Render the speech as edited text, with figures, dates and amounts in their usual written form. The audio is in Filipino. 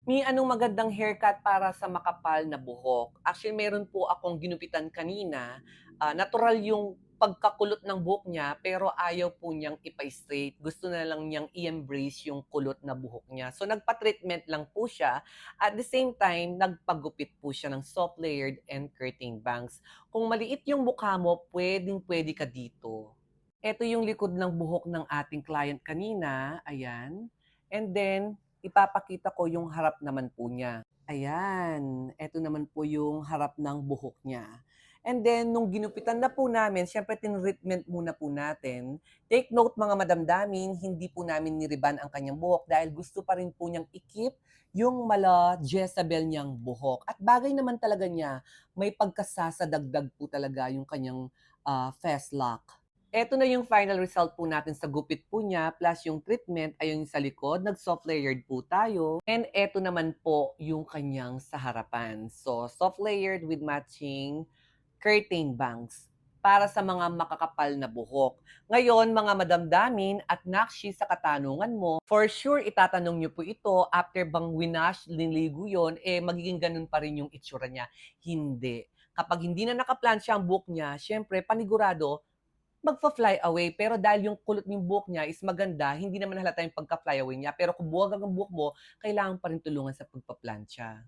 May anong magandang haircut para sa makapal na buhok? Actually, meron po akong ginupitan kanina, natural yung pagkakulot ng buhok niya, pero ayaw po niyang ipa-straight. Gusto na lang niyang i-embrace yung kulot na buhok niya. So, nagpa-treatment lang po siya. At the same time, nagpagupit po siya ng soft layered and curtain bangs. Kung maliit yung mukha mo, pwedeng-pwede ka dito. Ito yung likod ng buhok ng ating client kanina, ayan. And then, ipapakita ko yung harap naman po niya. Ayan, eto naman po yung harap ng buhok niya. And then, nung ginupitan na po namin, syempre tinreatment muna po natin. Take note mga madamdamin, hindi po namin niriban ang kanyang buhok dahil gusto pa rin po niyang ikip yung mala Jezebel niyang buhok. At bagay naman talaga niya, may pagkasasadagdag po talaga yung kanyang fest lock. Eto na yung final result po natin sa gupit po niya plus yung treatment ayun sa likod, nag-soft layered po tayo. And eto naman po yung kanyang sa harapan. So, soft layered with matching curtain bangs para sa mga makakapal na buhok. Ngayon, mga madamdamin at nakshi sa katanungan mo, for sure itatanong niyo po ito after bang winash, linligo yon, magiging ganun pa rin yung itsura niya. Hindi. Kapag hindi na nakaplansya ang buhok niya, syempre panigurado magfa-fly away, pero dahil yung kulot ng buhok niya is maganda, hindi naman halata yung pagka-fly away niya. Pero kung buwag ang buhok mo, kailangan pa rin tulungan sa pagpaplantsa.